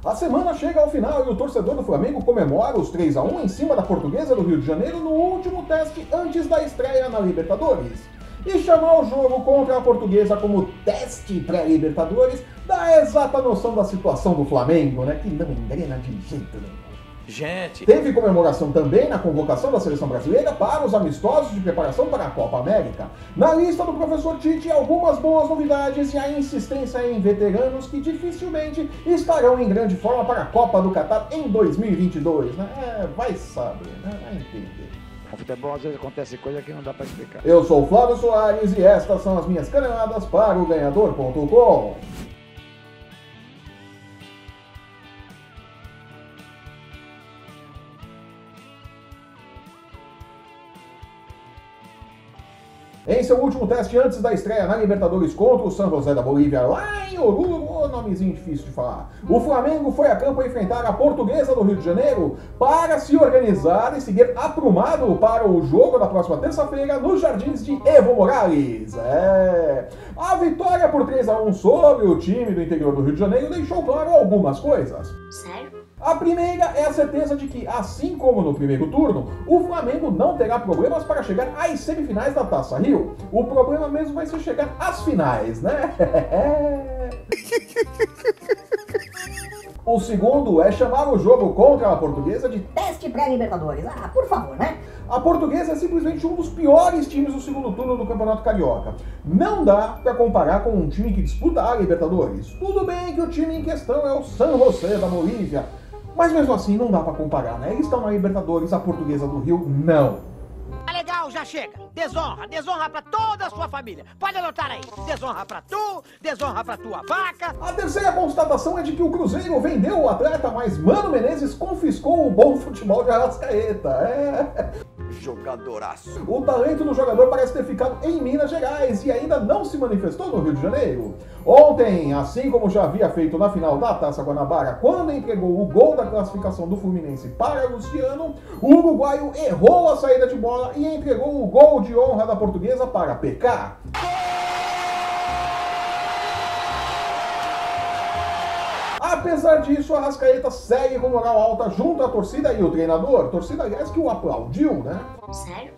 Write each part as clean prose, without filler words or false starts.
A semana chega ao final e o torcedor do Flamengo comemora os 3-1 em cima da Portuguesa do Rio de Janeiro no último teste antes da estreia na Libertadores. E chamar o jogo contra a Portuguesa como teste pré-Libertadores dá a exata noção da situação do Flamengo, né? Que não engrena de jeito nenhum. Gente, teve comemoração também na convocação da seleção brasileira para os amistosos de preparação para a Copa América. Na lista do professor Tite, algumas boas novidades e a insistência em veteranos que dificilmente estarão em grande forma para a Copa do Catar em 2022, né? Vai saber, né? Vai entender. No futebol às vezes acontece coisa que não dá para explicar. Eu sou o Flávio Soares e estas são as minhas caneladas para o Ganhador.com. Em seu último teste antes da estreia na Libertadores contra o San José da Bolívia, lá em Oruro, nomezinho difícil de falar, o Flamengo foi a campo enfrentar a Portuguesa do Rio de Janeiro para se organizar e seguir aprumado para o jogo da próxima terça-feira nos jardins de Evo Morales. A vitória por 3-1 sobre o time do interior do Rio de Janeiro deixou claro algumas coisas. Sério? A primeira é a certeza de que, assim como no primeiro turno, o Flamengo não terá problemas para chegar às semifinais da Taça Rio. O problema mesmo vai ser chegar às finais, né? O segundo é chamar o jogo contra a Portuguesa de Teste pré-Libertadores. Ah, por favor, né? A Portuguesa é simplesmente um dos piores times do segundo turno do Campeonato Carioca. Não dá para comparar com um time que disputa a Libertadores. Tudo bem que o time em questão é o San José da Bolívia, mas mesmo assim não dá para comparar, né? Eles estão na Libertadores, a Portuguesa do Rio não. Tá legal, já chega. Desonra, desonra pra toda a sua família. Pode anotar aí. Desonra pra tu, desonra pra tua vaca. A terceira constatação é de que o Cruzeiro vendeu o atleta, mas Mano Menezes confiscou o bom futebol de Arrascaeta. jogadoraço. O talento do jogador parece ter ficado em Minas Gerais e ainda não se manifestou no Rio de Janeiro. Ontem, assim como já havia feito na final da Taça Guanabara, quando entregou o gol da classificação do Fluminense para Luciano, o uruguaio errou a saída de bola e entregou o gol de honra da Portuguesa para PK. Apesar disso, a Arrascaeta segue com moral alta junto à torcida e o treinador. Torcida, aliás, que o aplaudiu, né? Sério?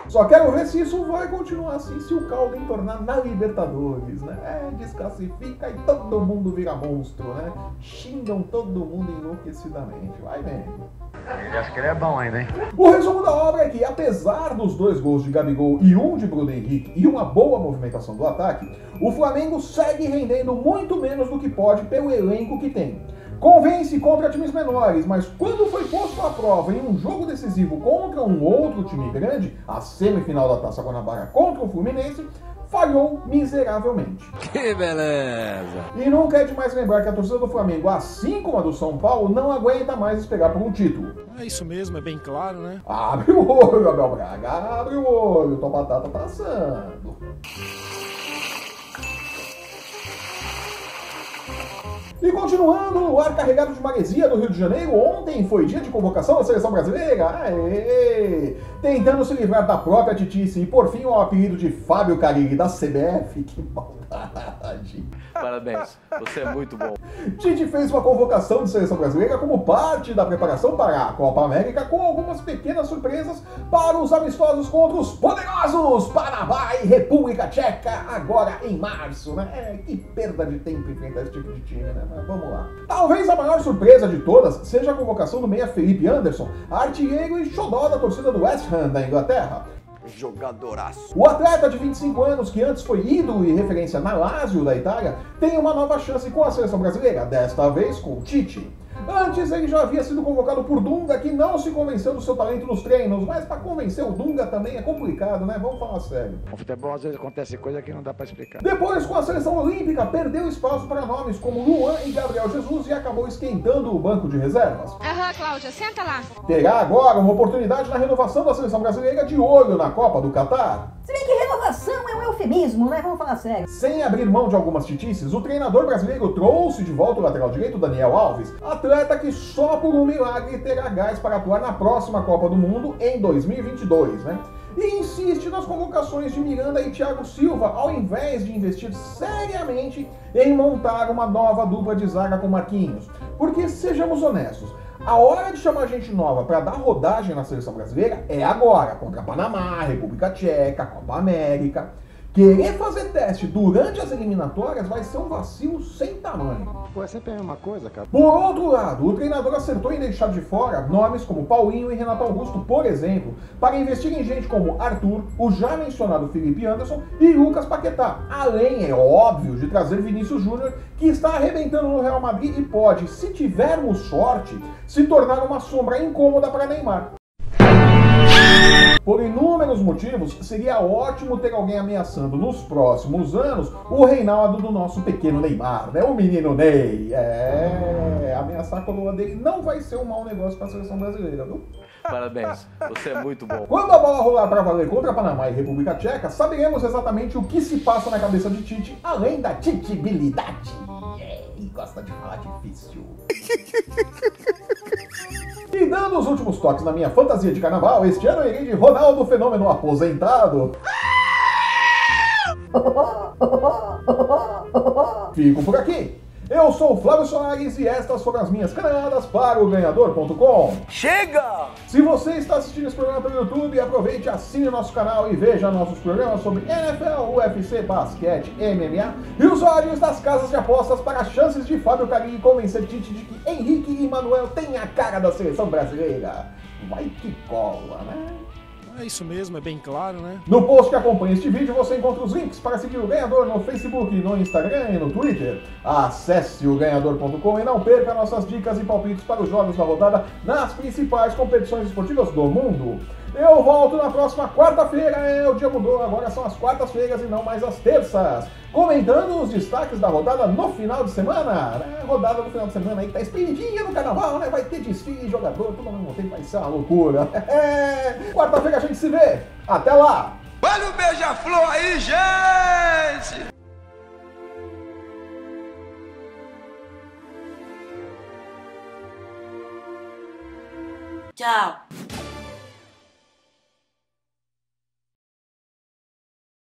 Só quero ver se isso vai continuar assim, se o caldo entornar na Libertadores, né? Desclassifica e todo mundo vira monstro, né? Xingam todo mundo enlouquecidamente. Vai vendo. Ele acha que ele é bom ainda, hein? O resumo da obra é que, apesar dos 2 gols de Gabigol e um de Bruno Henrique e uma boa movimentação do ataque, o Flamengo segue rendendo muito menos do que pode pelo elenco que tem. Convence contra times menores, mas quando foi posto à prova em um jogo decisivo contra um outro time grande, a semifinal da Taça Guanabara contra o Fluminense, falhou miseravelmente. Que beleza! E nunca é demais lembrar que a torcida do Flamengo, assim como a do São Paulo, não aguenta mais esperar por um título. É isso mesmo, é bem claro, né? Abre o olho, Abel Braga, abre o olho, tua batata tá assando. E continuando no ar carregado de maresia do Rio de Janeiro, ontem foi dia de convocação da seleção brasileira. Aê! Tentando se livrar da própria titice e por fim o apelido de Fábio Carille da CBF. Que maldade! Parabéns, você é muito bom. Tite fez uma convocação de seleção brasileira como parte da preparação para a Copa América, com algumas pequenas surpresas para os amistosos contra os poderosos Panamá e República Tcheca, agora em março, né? Que perda de tempo enfrentar esse tipo de time, né? Mas vamos lá. Talvez a maior surpresa de todas seja a convocação do meia Felipe Anderson, artilheiro e xodó da torcida do West Ham da Inglaterra. Jogadoraço. O atleta de 25 anos, que antes foi ídolo e referência na Lazio da Itália, tem uma nova chance com a seleção brasileira, desta vez com o Tite. Antes ele já havia sido convocado por Dunga, que não se convenceu do seu talento nos treinos, mas para convencer o Dunga também é complicado, né? Vamos falar sério. No futebol às vezes acontece coisa que não dá pra explicar. Depois, com a seleção olímpica, perdeu espaço para nomes como Luan e Gabriel Jesus e acabou esquentando o banco de reservas. Aham, Cláudia, senta lá. Terá agora uma oportunidade na renovação da seleção brasileira de olho na Copa do Catar. Se bem que renovação é um eufemismo, né? Vamos falar sério. Sem abrir mão de algumas titices, o treinador brasileiro trouxe de volta o lateral direito Daniel Alves, atleta que só por um milagre terá gás para atuar na próxima Copa do Mundo em 2022, né? e insiste nas convocações de Miranda e Thiago Silva, ao invés de investir seriamente em montar uma nova dupla de zaga com Marquinhos. Porque, sejamos honestos, a hora de chamar gente nova para dar rodagem na seleção brasileira é agora, contra Panamá, República Tcheca, Copa América. Querer fazer teste durante as eliminatórias vai ser um vacilo sem tamanho. Pô, é sempre a mesma coisa, cara. Por outro lado, o treinador acertou em deixar de fora nomes como Paulinho e Renato Augusto, por exemplo, para investir em gente como Arthur, o já mencionado Felipe Anderson e Lucas Paquetá. Além, é óbvio, de trazer Vinícius Júnior, que está arrebentando no Real Madrid e pode, se tivermos sorte, se tornar uma sombra incômoda para Neymar. Por inúmeros motivos, seria ótimo ter alguém ameaçando nos próximos anos o reinado do nosso pequeno Neymar, né? O menino Ney. Ameaçar a coroa dele não vai ser um mau negócio para a seleção brasileira, viu? Parabéns, você é muito bom. Quando a bola rolar para valer contra Panamá e República Tcheca, saberemos exatamente o que se passa na cabeça de Tite, além da titibilidade. E gosta de falar difícil. E dando os últimos toques na minha fantasia de carnaval, este ano eu irei de Ronaldo Fenômeno aposentado. Fico por aqui. Eu sou o Flávio Soares e estas foram as minhas caneladas para o Ganhador.com. Chega! Se você está assistindo esse programa pelo YouTube, aproveite, assine o nosso canal e veja nossos programas sobre NFL, UFC, basquete, MMA e os odds das casas de apostas para as chances de Fábio Carilli convencer Tite de que Henrique e Manuel têm a cara da seleção brasileira. Vai que cola, né? É isso mesmo, é bem claro, né? No post que acompanha este vídeo você encontra os links para seguir o Ganhador no Facebook, no Instagram e no Twitter. Acesse o Ganhador.com e não perca nossas dicas e palpites para os jogos da rodada nas principais competições esportivas do mundo. Eu volto na próxima quarta-feira, o dia mudou, agora são as quartas-feiras e não mais as terças. Comentando os destaques da rodada no final de semana, né? Rodada no final de semana aí que tá espremidinha no carnaval, né? Vai ter desfile, jogador, tudo ao mesmo tempo, vai ser uma loucura. Quarta-feira a gente se vê. Até lá! Olha o beija-flor aí, gente! Tchau.